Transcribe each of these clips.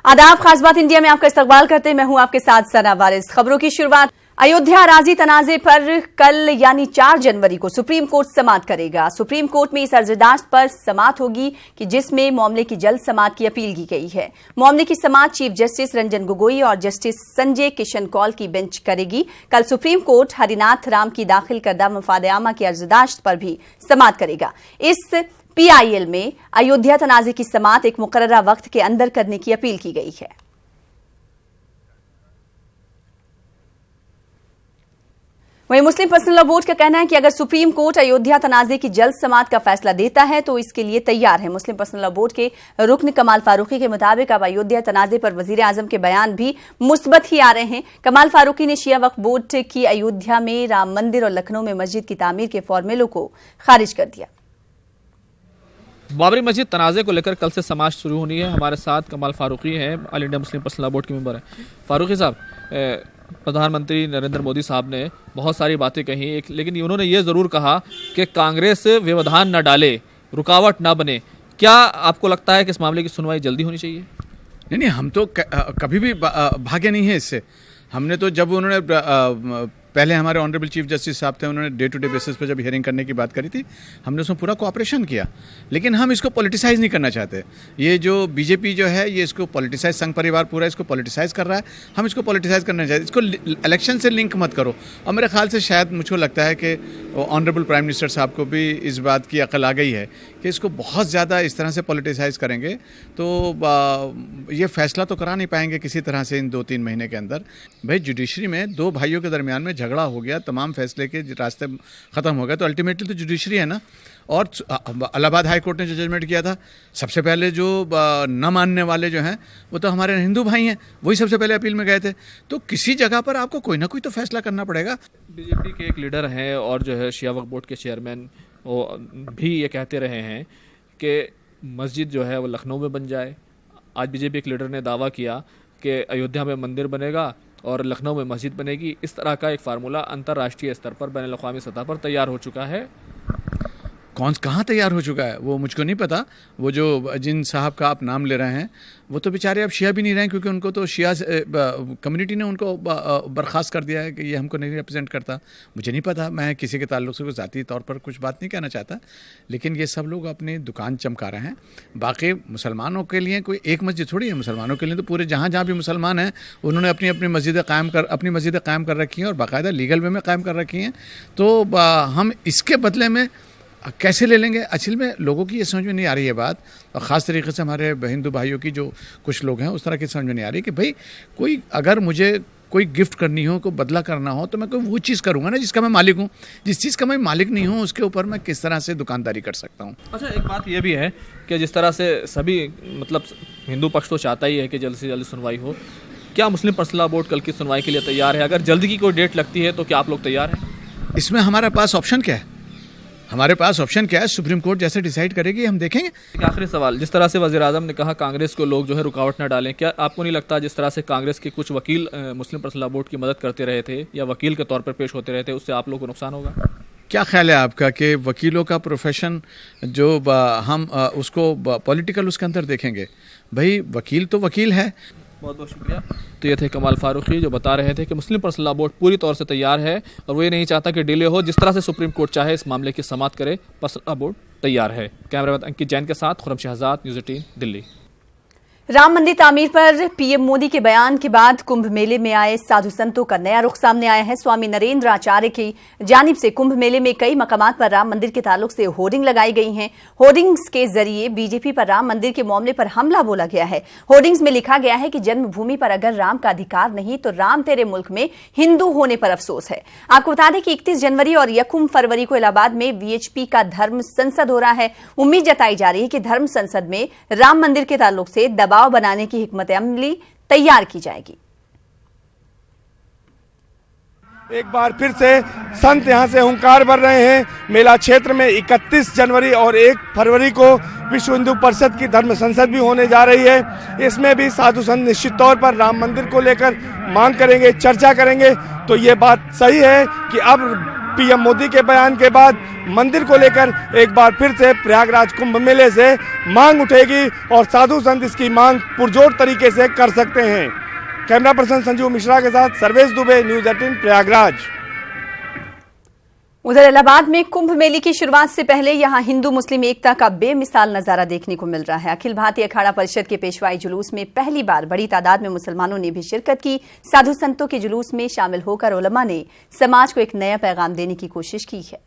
आदाब, खास बात इंडिया में आपका इस्तकबाल करते मैं हूं आपके साथ सना वारिस। खबरों की शुरुआत। अयोध्या अराजी तनाजे पर कल यानी 4 जनवरी को सुप्रीम कोर्ट समाअत करेगा। सुप्रीम कोर्ट में इस अर्जदाश्त पर समाअत होगी कि जिसमें मामले की जल्द समाअत की अपील की गई है। मामले की समाअत चीफ जस्टिस रंजन गोगोई और जस्टिस संजय किशन कौल की बेंच करेगी। कल सुप्रीम कोर्ट हरिनाथ राम की दाखिल करदा मफाद आमा की अर्जदाश्त पर भी समाअत करेगा। इस PIL में अयोध्या तनाजे की समाअत एक मुकर्ररा वक्त के अंदर करने की अपील की गई है। वहीं मुस्लिम पर्सनल लॉ बोर्ड का कहना है कि अगर सुप्रीम कोर्ट अयोध्या तनाजे की जल्द समाअत का फैसला देता है तो इसके लिए तैयार है। मुस्लिम पर्सनल लॉ बोर्ड के रुकन कमाल फारूकी के मुताबिक अब अयोध्या तनाजे पर वजीर आजम के बयान भी मुस्बत ही आ रहे हैं। कमाल फारूकी ने शिया वक्फ बोर्ड की अयोध्या में राम मंदिर और लखनऊ में मस्जिद की तामीर के फॉर्मूलों को खारिज कर दिया। बाबरी मस्जिद तनाज़े को लेकर कल से समाअत शुरू होनी है। हमारे साथ कमाल फारूकी हैं, all India Muslim personal law board के मेंबर हैं। फारूकी साहब, प्रधानमंत्री नरेंद्र मोदी साहब ने बहुत सारी बातें कही, लेकिन उन्होंने ये ज़रूर कहा कि कांग्रेस व्यवधान न डाले, रुकावट न बने। क्या आपको लगता है कि इस मामले की सुनवाई जल्दी होनी चाहिए? नहीं, हम तो कभी भी भागे नहीं है इससे। हमने तो जब उन्होंने पहले हमारे ऑनरेबल चीफ जस्टिस साहब थे, उन्होंने डे टू डे बेसिस पर जब हियरिंग करने की बात करी थी, हमने उसमें पूरा कोऑपरेशन किया। लेकिन हम इसको पॉलिटिसाइज नहीं करना चाहते। ये जो बीजेपी जो है ये इसको पॉलिटिसाइज, संघ परिवार पूरा इसको पॉलिटिसाइज कर रहा है। हम इसको पॉलिटिसाइज करना चाहते, इसको इलेक्शन से लिंक मत करो। और मेरे ख्याल से शायद मुझको लगता है कि ऑनरेबल प्राइम मिनिस्टर साहब को भी इस बात की अकल आ गई है कि इसको बहुत ज़्यादा इस तरह से पॉलिटिसाइज करेंगे तो ये फैसला तो करा नहीं पाएंगे किसी तरह से इन 2-3 महीने के अंदर। भाई, जुडिशरी में 2 भाइयों के दरमियान में झगड़ा हो गया, तमाम फैसले के रास्ते ख़त्म हो गए, तो अल्टीमेटली तो जुडिशरी है ना। और इलाहाबाद हाई कोर्ट ने जो जजमेंट किया था, सबसे पहले जो न मानने वाले जो हैं वो तो हमारे हिंदू भाई हैं, वही सबसे पहले अपील में गए थे। तो किसी जगह पर आपको कोई ना कोई तो फैसला करना पड़ेगा। बीजेपी के एक लीडर हैं और जो है शिया वक्फ बोर्ड के चेयरमैन, वो भी ये कहते रहे हैं कि मस्जिद जो है वो लखनऊ में बन जाए। आज बीजेपी एक लीडर ने दावा किया कि अयोध्या में मंदिर बनेगा और लखनऊ में मस्जिद बनेगी। इस तरह का एक फार्मूला अंतर्राष्ट्रीय स्तर पर, बैनुल अक़वामी सतह पर तैयार हो चुका है। कहाँ तैयार हो चुका है वो मुझको नहीं पता। वो जो जिन साहब का आप नाम ले रहे हैं वो तो बेचारे अब शिया भी नहीं रहे, क्योंकि उनको तो शिया कम्युनिटी ने उनको बर्खास्त कर दिया है कि ये हमको नहीं रिप्रेजेंट करता। मुझे नहीं पता, मैं किसी के ताल्लुक से कोई ज़ाती तौर पर कुछ बात नहीं कहना चाहता, लेकिन ये सब लोग अपनी दुकान चमका रहे हैं। बाकी मुसलमानों के लिए कोई एक मस्जिद थोड़ी है, मुसलमानों के लिए तो पूरे जहाँ जहाँ भी मुसलमान हैं उन्होंने अपनी मस्जिदें कायम कर रखी हैं और बाकायदा लीगल वे में कायम कर रखी हैं। तो हम इसके बदले में कैसे ले लेंगे? असल में लोगों की ये समझ में नहीं आ रही है बात, और ख़ास तरीके से हमारे हिंदू भाइयों की जो कुछ लोग हैं उस तरह की समझ में नहीं आ रही कि भाई कोई अगर मुझे कोई गिफ्ट करनी हो, कोई बदला करना हो, तो मैं कोई वो चीज़ करूँगा ना जिसका मैं मालिक हूँ। जिस चीज़ का मैं मालिक नहीं हूँ उसके ऊपर मैं किस तरह से दुकानदारी कर सकता हूँ। अच्छा, एक बात ये भी है कि जिस तरह से सभी हिंदू पक्ष तो चाहता ही है कि जल्द से जल्द सुनवाई हो। क्या मुस्लिम पर्सनल लॉ बोर्ड कल की सुनवाई के लिए तैयार है? अगर जल्द की कोई डेट लगती है तो क्या आप लोग तैयार हैं? इसमें हमारे पास ऑप्शन क्या है? सुप्रीम कोर्ट जैसे डिसाइड करेगी हम देखेंगे। एक आखिरी सवाल, जिस तरह से वज़ीर आज़म ने कहा कांग्रेस को लोग जो है रुकावट न डालें, क्या आपको नहीं लगता जिस तरह से कांग्रेस के कुछ वकील मुस्लिम पर्सनल लॉ बोर्ड की मदद करते रहे थे या वकील के तौर पर पेश होते रहे थे, उससे आप लोग को नुकसान होगा? क्या ख्याल है आपका कि वकीलों का प्रोफेशन जो हम उसको पॉलिटिकल उसके अंदर देखेंगे? भाई, वकील तो वकील है। बहुत बहुत शुक्रिया। तो ये थे कमाल फारूकी जो बता रहे थे कि मुस्लिम पर्सनल लॉ बोर्ड पूरी तौर से तैयार है और वो ये नहीं चाहता कि डिले हो। जिस तरह से सुप्रीम कोर्ट चाहे इस मामले की समाअत करे, पर्सनल लॉ बोर्ड तैयार है। कैमरामैन अंकित जैन के साथ खुर्रम शहजाद, न्यूज़ 18 दिल्ली। राम मंदिर तामीर पर पीएम मोदी के बयान के बाद कुंभ मेले में आए साधु संतों का नया रुख सामने आया है। स्वामी नरेंद्र आचार्य की जानिब से कुंभ मेले में कई मकामात पर राम मंदिर के ताल्लुक से होर्डिंग लगाई गई हैं। होर्डिंग्स के जरिए बीजेपी पर राम मंदिर के मामले पर हमला बोला गया है। होर्डिंग्स में लिखा गया है कि जन्मभूमि पर अगर राम का अधिकार नहीं तो राम तेरे मुल्क में हिंदू होने पर अफसोस है। आपको बता दें कि 31 जनवरी और 1 फरवरी को इलाहाबाद में VHP का धर्म संसद हो रहा है। उम्मीद जताई जा रही है कि धर्म संसद में राम मंदिर के ताल्लुक से दबाव बनाने की हिकमत अमली तैयार की जाएगी। एक बार फिर से संत यहां से हुंकार भर रहे हैं। मेला क्षेत्र में 31 जनवरी और 1 फरवरी को विश्व हिंदू परिषद की धर्म संसद भी होने जा रही है। इसमें भी साधु संत निश्चित तौर पर राम मंदिर को लेकर मांग करेंगे, चर्चा करेंगे। तो ये बात सही है कि अब पीएम मोदी के बयान के बाद मंदिर को लेकर एक बार फिर से प्रयागराज कुंभ मेले से मांग उठेगी और साधु संत इसकी मांग पुरजोर तरीके से कर सकते हैं। कैमरा पर्सन संजीव मिश्रा के साथ सर्वेश दुबे, न्यूज 18 प्रयागराज। उधर इलाहाबाद में कुंभ मेले की शुरुआत से पहले यहां हिंदू मुस्लिम एकता का बेमिसाल नजारा देखने को मिल रहा है। अखिल भारतीय अखाड़ा परिषद के पेशवाई जुलूस में पहली बार बड़ी तादाद में मुसलमानों ने भी शिरकत की। साधु संतों के जुलूस में शामिल होकर उलमा ने समाज को एक नया पैगाम देने की कोशिश की है।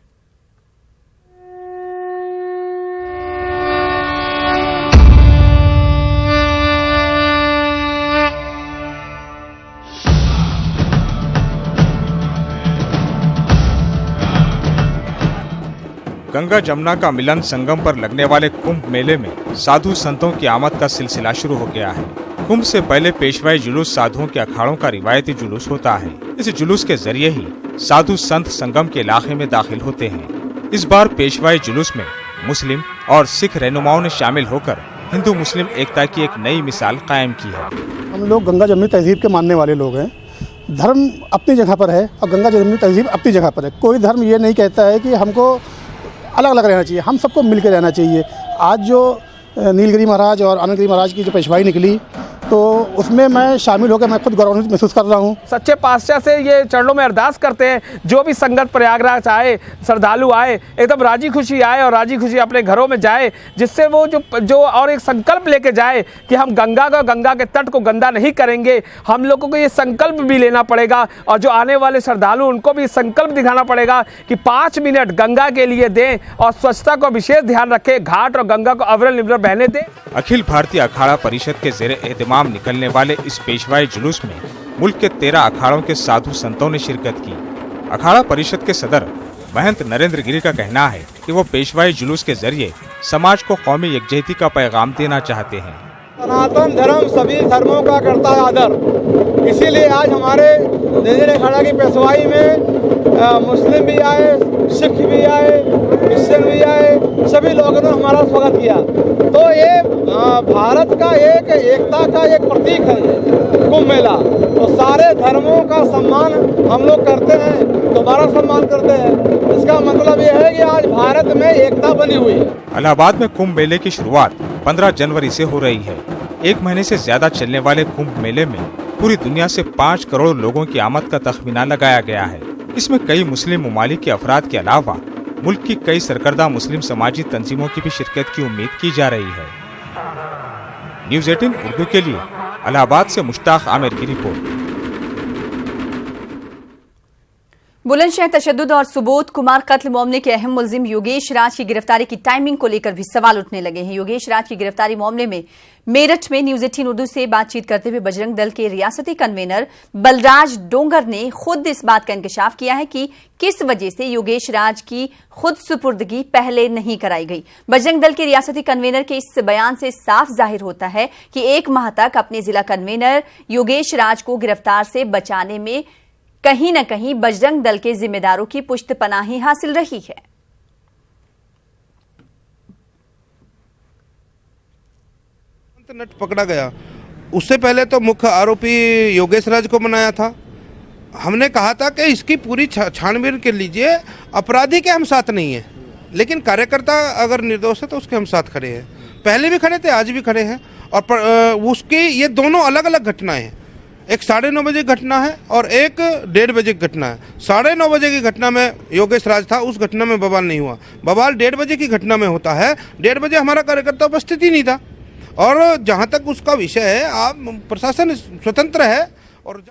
गंगा जमुना का मिलन संगम पर लगने वाले कुंभ मेले में साधु संतों की आमद का सिलसिला शुरू हो गया है। कुंभ से पहले पेशवाई जुलूस साधुओं के अखाड़ों का रिवायती जुलूस होता है। इस जुलूस के जरिए ही साधु संत संगम के इलाके में दाखिल होते हैं। इस बार पेशवाई जुलूस में मुस्लिम और सिख रहनुमाओं ने शामिल होकर हिंदू मुस्लिम एकता की एक नई मिसाल कायम की है। हम लोग गंगा जमुनी तहजीब के मानने वाले लोग हैं। धर्म अपनी जगह पर है और गंगा जमुनी तहजीब अपनी जगह पर है। कोई धर्म ये नहीं कहता है कि हमको अलग अलग रहना चाहिए, हम सबको मिलकर रहना चाहिए। आज जो नीलगिरी महाराज और आनंदगिरी महाराज की जो पेशवाई निकली तो उसमें मैं शामिल होकर मैं खुद गौरवान्वित महसूस कर रहा हूँ। सच्चे पातशाह से ये चरणों में अरदास करते हैं, जो भी संगत प्रयागराज आए, श्रद्धालु आए, एकदम राजी खुशी आए और राजी खुशी अपने घरों में जाए, जिससे वो जो और एक संकल्प लेके जाए कि हम गंगा के तट को गंदा नहीं करेंगे। हम लोगों को ये संकल्प भी लेना पड़ेगा और जो आने वाले श्रद्धालु उनको भी संकल्प दिखाना पड़ेगा कि 5 मिनट गंगा के लिए दें और स्वच्छता को विशेष ध्यान रखें, घाट और गंगा को अविरल निर्भर बहने दें। अखिल भारतीय अखाड़ा परिषद के ज़ेरे एहतमाम निकलने वाले इस पेशवाई जुलूस में मुल्क के 13 अखाड़ों के साधु संतों ने शिरकत की। अखाड़ा परिषद के सदर महंत नरेंद्र गिरी का कहना है कि वो पेशवाई जुलूस के जरिए समाज को कौमी यकजहती का पैगाम देना चाहते हैं। सनातन धर्म सभी धर्मों का करता है आदर, इसीलिए आज हमारे नरेंद्र अखाड़ा की पेशवाई में मुस्लिम भी आए, सिख भी आए, क्रिश्चियन भी आए, सभी लोगों ने हमारा स्वागत किया। तो ये भारत का एक एकता का एक प्रतीक है कुंभ मेला। तो सारे धर्मों का सम्मान हम लोग करते हैं, तुम्हारा सम्मान करते हैं। इसका मतलब ये है कि आज भारत में एकता बनी हुई है। इलाहाबाद में कुंभ मेले की शुरुआत 15 जनवरी से हो रही है। 1 महीने से ज्यादा चलने वाले कुंभ मेले में पूरी दुनिया से 5 करोड़ लोगों की आमद का तखमीना लगाया गया है। इसमें कई मुस्लिम ममालिक के अफराद के अलावा मुल्क की कई सरकर्दा मुस्लिम समाजी तंजीमों की भी शिरकत की उम्मीद की जा रही है। न्यूज 18 उर्दू के लिए इलाहाबाद से मुश्ताक आमिर की रिपोर्ट। बुलंदशहर तशद्दुद और सुबोध कुमार कत्ल मामले के अहम मुलजिम योगेश राज की गिरफ्तारी की टाइमिंग को लेकर भी सवाल उठने लगे हैं। योगेश राज की गिरफ्तारी मामले में मेरठ में न्यूज 18 उर्दू से बातचीत करते हुए बजरंग दल के रियासती कन्वीनर बलराज डोंगर ने खुद इस बात का इंकशाफ किया है कि किस वजह से योगेश राज की खुद सुपुर्दगी पहले नहीं कराई गई। बजरंग दल के रियासती कन्वीनर के इस बयान से साफ जाहिर होता है कि 1 माह तक अपने जिला कन्वीनर योगेश राज को गिरफ्तार से बचाने में कहीं न कहीं बजरंग दल के जिम्मेदारों की पुष्टपनाही हासिल रही है। नट पकड़ा गया, उससे पहले तो मुख्य आरोपी योगेश राज को बनाया था। हमने कहा था कि इसकी पूरी छानबीन कर लीजिए, अपराधी के हम साथ नहीं है, लेकिन कार्यकर्ता अगर निर्दोष है तो उसके हम साथ खड़े हैं। पहले भी खड़े थे, आज भी खड़े हैं। और उसकी ये दोनों अलग अलग घटनाएं हैं। एक 9:30 बजे की घटना है और एक 1:30 बजे की घटना है। 9:30 बजे की घटना में योगेश राज था, उस घटना में बवाल नहीं हुआ। बवाल 1:30 बजे की घटना में होता है। 1:30 बजे हमारा कार्यकर्ता उपस्थित ही नहीं था। और जहां तक उसका विषय है, आप प्रशासन स्वतंत्र है। और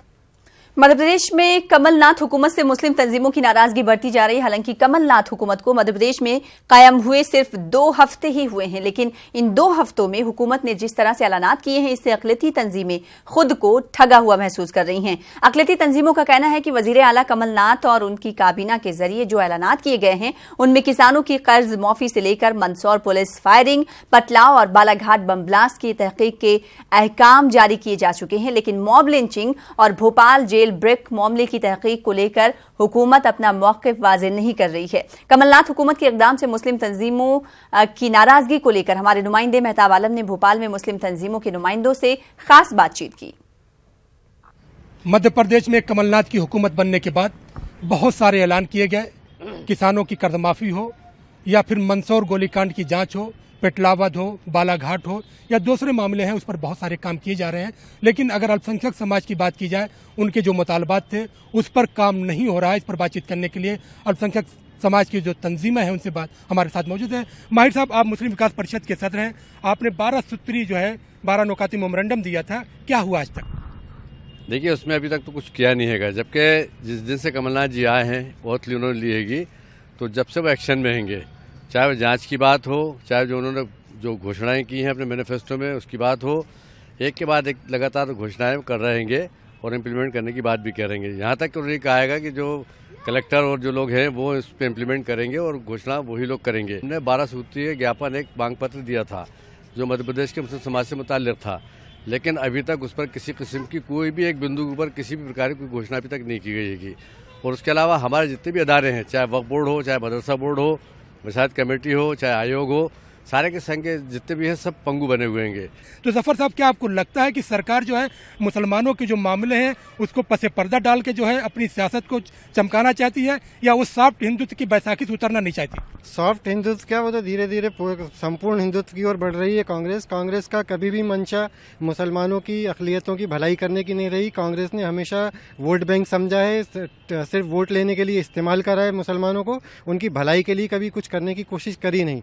मध्य प्रदेश में कमलनाथ हुकूमत से मुस्लिम तंजीमों की नाराजगी बढ़ती जा रही है। हालांकि कमलनाथ हुकूमत को मध्य प्रदेश में कायम हुए सिर्फ 2 हफ्ते ही हुए हैं, लेकिन इन 2 हफ्तों में हुकूमत ने जिस तरह से ऐलानात किए हैं, इससे अक़लियती तंजीमें खुद को ठगा हुआ महसूस कर रही हैं। अक़लियती तंजीमों का कहना है कि वजीर आला कमलनाथ और उनकी काबीना के जरिए जो ऐलानात किए गए हैं, उनमें किसानों की कर्ज माफी से लेकर मंदसौर पुलिस फायरिंग, पटलाव और बालाघाट बम ब्लास्ट की तहकीक के अहकाम जारी किए जा चुके हैं। लेकिन मॉब लिंचिंग और भोपाल जेल ब्रेक मामले की तहकीक को लेकर हुकूमत अपना मौक़िफ़ वाज़ेह नहीं कर रही है। कमलनाथ हुकूमत के इक़दाम से मुस्लिम तंजीमों की नाराजगी को लेकर हमारे नुमाइंदे मेहताब आलम ने भोपाल में मुस्लिम तंजीमों के नुमाइंदों से खास बातचीत की। मध्य प्रदेश में कमलनाथ की हुकूमत बनने के बाद बहुत सारे ऐलान किए गए, किसानों की कर्ज माफ़ी हो या फिर मंदसौर गोलीकांड की जांच हो, पेटलावद हो, बालाघाट हो या दूसरे मामले हैं, उस पर बहुत सारे काम किए जा रहे हैं। लेकिन अगर अल्पसंख्यक समाज की बात की जाए, उनके जो मुतालबात थे उस पर काम नहीं हो रहा है। इस पर बातचीत करने के लिए अल्पसंख्यक समाज की जो तंजीमें हैं उनसे बात हमारे साथ मौजूद है। माहिर साहब, आप मुस्लिम विकास परिषद के सदर हैं। आपने 12 सूत्री जो है 12 नुकाती मेमोरेंडम दिया था, क्या हुआ आज तक? देखिए, उसमें अभी तक तो कुछ किया नहीं है, जबकि जिस दिन से कमलनाथ जी आए हैं बहुत ली उन्होंने ली हैगी, तो जब से वो एक्शन में रहेंगे, चाहे वो जांच की बात हो, चाहे जो उन्होंने जो घोषणाएं की हैं अपने मैनिफेस्टो में उसकी बात हो, एक के बाद एक लगातार घोषणाएं कर रहेंगे और इम्प्लीमेंट करने की बात भी करेंगे। यहाँ तक उन्होंने कहा है कि जो कलेक्टर और जो लोग हैं वो इस पर इम्प्लीमेंट करेंगे और घोषणा वही लोग करेंगे। हमने 12 सूत्रीय ज्ञापन एक मांग पत्र दिया था जो मध्य प्रदेश के मुस्लिम समाज से मुताल्लिक़ था, लेकिन अभी तक उस पर किसी किस्म की कोई भी एक बिंदु के ऊपर किसी भी प्रकार की घोषणा अभी तक नहीं की गई है। और उसके अलावा हमारे जितने भी अदारे हैं, चाहे वक्फ बोर्ड हो, चाहे मदरसा बोर्ड हो, मसाजिद कमेटी हो, चाहे आयोग हो, सारे के संग जितने भी हैं सब पंगु बने हुए हैं। तो जफर साहब, क्या आपको लगता है कि सरकार जो है मुसलमानों के जो मामले हैं उसको पसे पर्दा डाल के जो है अपनी सियासत को चमकाना चाहती है, या वो सॉफ्ट हिंदुत्व की बैसाखी से उतरना नहीं चाहती? सॉफ्ट हिंदुत्व क्या, वो तो धीरे धीरे संपूर्ण हिंदुत्व की ओर बढ़ रही है। कांग्रेस का कभी भी मंशा मुसलमानों की अक़लियतों की भलाई करने की नहीं रही। कांग्रेस ने हमेशा वोट बैंक समझा है, सिर्फ वोट लेने के लिए इस्तेमाल करा है मुसलमानों को, उनकी भलाई के लिए कभी कुछ करने की कोशिश करी नहीं।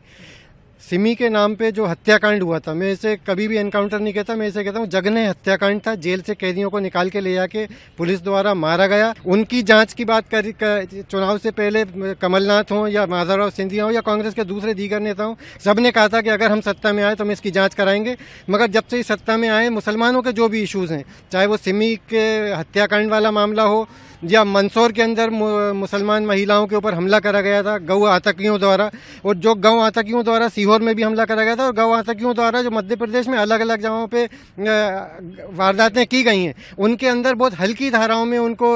सिमी के नाम पे जो हत्याकांड हुआ था, मैं इसे कभी भी एनकाउंटर नहीं कहता, मैं इसे कहता हूँ जघन्य हत्याकांड था। जेल से कैदियों को निकाल के ले जाके पुलिस द्वारा मारा गया। उनकी जांच की बात चुनाव से पहले कमलनाथ हो या माधवराव सिंधिया हो या कांग्रेस के दूसरे दीगर नेता हो, सब ने कहा था कि अगर हम सत्ता में आए तो हम इसकी जांच कराएंगे। मगर जब से इस सत्ता में आए, मुसलमानों के जो भी इश्यूज हैं, चाहे वो सिमी के हत्याकांड वाला मामला हो या मंदसौर के अंदर मुसलमान महिलाओं के ऊपर हमला करा गया था गौ आतंकियों द्वारा, और जो गौ आतंकियों द्वारा सीहोर में भी हमला करा गया था, और गौ आतंकियों द्वारा जो मध्य प्रदेश में अलग अलग जगहों पे वारदातें की गई हैं, उनके अंदर बहुत हल्की धाराओं में उनको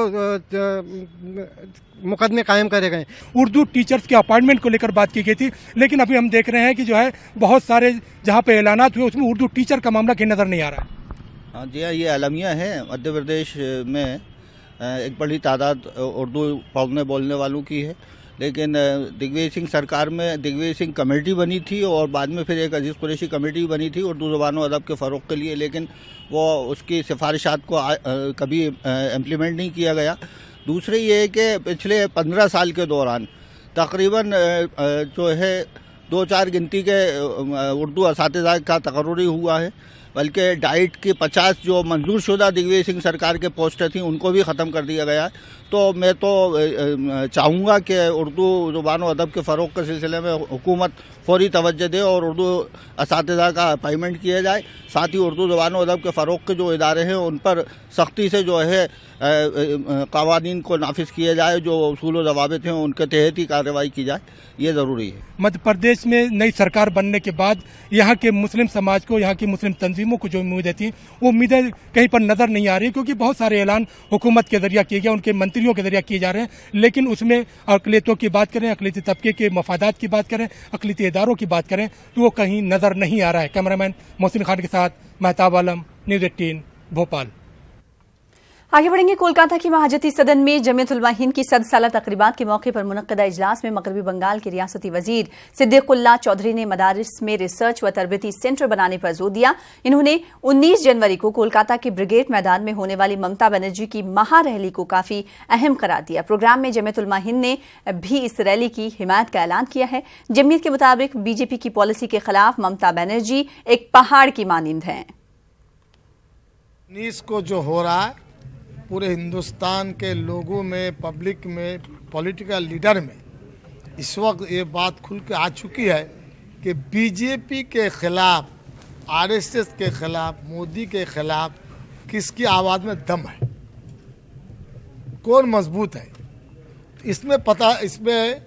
मुकदमे कायम करे गए। उर्दू टीचर्स के अपॉइंटमेंट को लेकर बात की गई थी, लेकिन अभी हम देख रहे हैं कि जो है बहुत सारे जहाँ पे ऐलानात हुए उसमें उर्दू टीचर का मामला कहीं नजर नहीं आ रहा है। हाँ जी, ये अलमिया है। मध्य प्रदेश में एक बड़ी तादाद उर्दू पढ़ने बोलने वालों की है, लेकिन दिग्विजय सिंह सरकार में दिग्विजय सिंह कमेटी बनी थी और बाद में फिर एक अजीज़ कुरैशी कमेटी बनी थी उर्दू ज़बान और अदब के फ़रोग़ के लिए, लेकिन वो उसकी सिफारिशात को कभी इम्प्लीमेंट नहीं किया गया। दूसरी ये है कि पिछले 15 साल के दौरान तकरीबन जो है 2-4 गिनती के उर्दू असातिज़ा का तकर्रुरी हुआ है, बल्कि डाइट की 50 जो मंजूर शुदा दिग्विजय सिंह सरकार के पोस्टें थी उनको भी ख़त्म कर दिया गया है। तो मैं तो चाहूँगा कि उर्दू ज़ुबान और अदब के फ़रोग़ के सिलसिले में हुकूमत फौरी तवज्जो दे और उर्दू असातिज़ा का अपॉइंटमेंट किया जाए। साथ ही उर्दू ज़ुबान और अदब के फ़रोग़ के जो इदारे हैं उन पर सख्ती से जो है क़वानीन को नाफिज किया जाए, जो उसूल व ज़वाबित हैं उनके तहत ही कार्रवाई की जाए, ये ज़रूरी है। मध्य प्रदेश में नई सरकार बनने के बाद यहाँ के मुस्लिम समाज को, यहाँ की मुस्लिम तंजीमों को जो उम्मीदें थी वो उम्मीदें कहीं पर नज़र नहीं आ रही, क्योंकि बहुत सारे ऐलान हुकूमत के जरिए किए गए, उनके मंत्रियों के जरिए किए जा रहे हैं, लेकिन उसमें अक़लियतों की बात करें, अक़लियती तबके के मफादात की बात करें, अक़लियती इदारों की बात करें तो वो कहीं नज़र नहीं आ रहा है। कैमरामैन मोहसिन खान के साथ महताब आलम, न्यूज़ 18 भोपाल। आगे बढ़ेंगे। कोलकाता की महाजती सदन में जमीयत उलमा हिंद की 100 साला तकरीबात के मौके पर मुनक्कदा इजलास में मगरबी बंगाल के रियासती वजीर सिद्दीकुल्लाह चौधरी ने मदारिस में रिसर्च व तरबियती सेंटर बनाने पर जोर दिया। इन्होंने 19 जनवरी को कोलकाता के ब्रिगेड मैदान में होने वाली ममता बनर्जी की महारैली को काफी अहम करार दिया। प्रोग्राम में जमीयत उलमा हिंद ने भी इस रैली की हिमायत का ऐलान किया है। जमीयत के मुताबिक बीजेपी की पॉलिसी के खिलाफ ममता बनर्जी एक पहाड़ की मानिंद हैं। 19 को जो हो रहा है पूरे हिंदुस्तान के लोगों में, पब्लिक में, पॉलिटिकल लीडर में इस वक्त ये बात खुल के आ चुकी है कि बीजेपी के खिलाफ, आरएसएस के खिलाफ, मोदी के खिलाफ किसकी आवाज़ में दम है, कौन मजबूत है। इसमें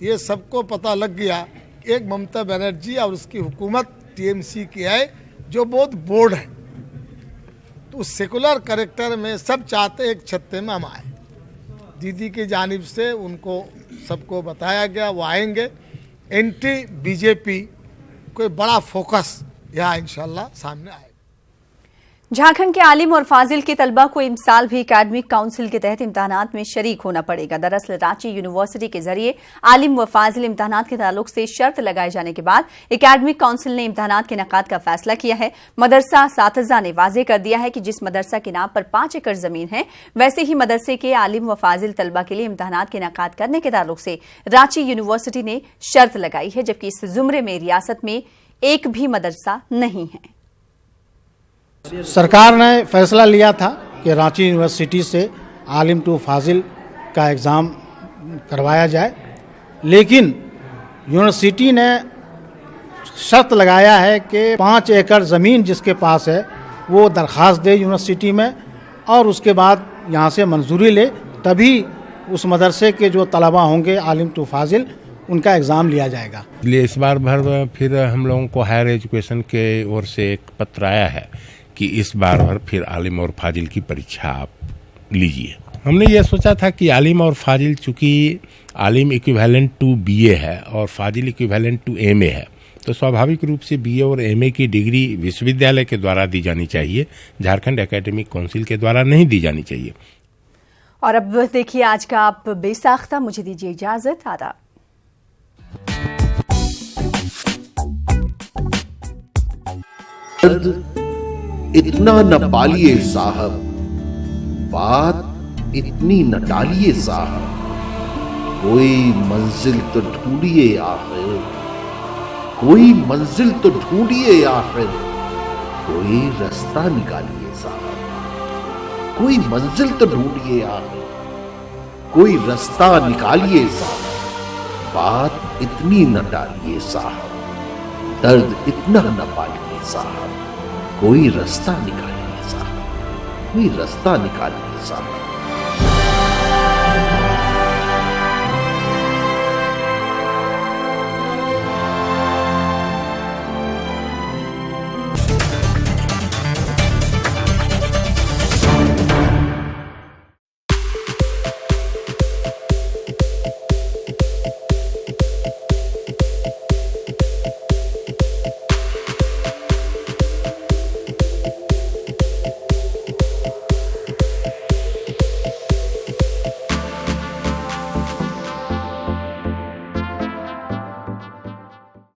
ये सबको पता लग गया। एक ममता बनर्जी और उसकी हुकूमत टीएमसी की है जो बहुत बोल्ड है। तो उस सेकुलर कैरेक्टर में सब चाहते एक छत्ते में हम आए। दीदी की जानिब से उनको सबको बताया गया वो आएंगे। एंटी बीजेपी कोई बड़ा फोकस यहाँ इंशाल्लाह सामने आएगा। झारखंड के आलिम और फाजिल के तलबा को इस साल भी एकेडमिक काउंसिल के तहत इम्तहानात में शरीक होना पड़ेगा। दरअसल रांची यूनिवर्सिटी के जरिए आलिम व फाजिल इम्तहानात के ताल्लुक से शर्त लगाए जाने के बाद एकेडमिक काउंसिल ने इम्तहानात के इनेकाद का फैसला किया है। मदरसा असातिज़ा ने वाजे कर दिया है कि जिस मदरसा के नाम पर 5 एकड़ जमीन है, वैसे ही मदरसे के आलिम व फाजिल तलबा के लिए इम्तहानात के इनेकाद करने के ताल्लुक से रांची यूनिवर्सिटी ने शर्त लगाई है, जबकि इस जुमरे में रियासत में एक भी मदरसा नहीं है। सरकार ने फैसला लिया था कि रांची यूनिवर्सिटी से आलिम टू फाजिल का एग्ज़ाम करवाया जाए, लेकिन यूनिवर्सिटी ने शर्त लगाया है कि 5 एकड़ ज़मीन जिसके पास है वो दरख्वास्त दे यूनिवर्सिटी में और उसके बाद यहाँ से मंजूरी ले, तभी उस मदरसे के जो तलबा होंगे आलिम टू फाजिल उनका एग्ज़ाम लिया जाएगा। इसलिए इस बार भर फिर हम लोगों को हायर एजुकेशन के ओर से एक पत्र आया है कि इस बार भर फिर आलिम और फाजिल की परीक्षा आप लीजिए। हमने ये सोचा था कि आलिम और फाजिल, चूँकि आलिम इक्विवेलेंट टू बीए है और फाजिल इक्विवेलेंट टू एमए है, तो स्वाभाविक रूप से बीए और एमए की डिग्री विश्वविद्यालय के द्वारा दी जानी चाहिए, झारखंड एकेडमिक काउंसिल के द्वारा नहीं दी जानी चाहिए। और अब देखिए आज का आप बेसाख्ता। मुझे दीजिए इजाजत। आदाब। इतना न पालिए साहब, बात इतनी न टालिए साहब, कोई मंजिल तो ढूंढिए आखिर, कोई मंजिल तो ढूंढिए आखिर, कोई रास्ता निकालिए साहब, कोई मंजिल तो ढूंढिए आखिर, कोई रास्ता निकालिए साहब, बात इतनी न टालिए साहब, दर्द इतना न पालिए साहब, कोई रास्ता निकालिए साहब, कोई रास्ता निकालिए साहब।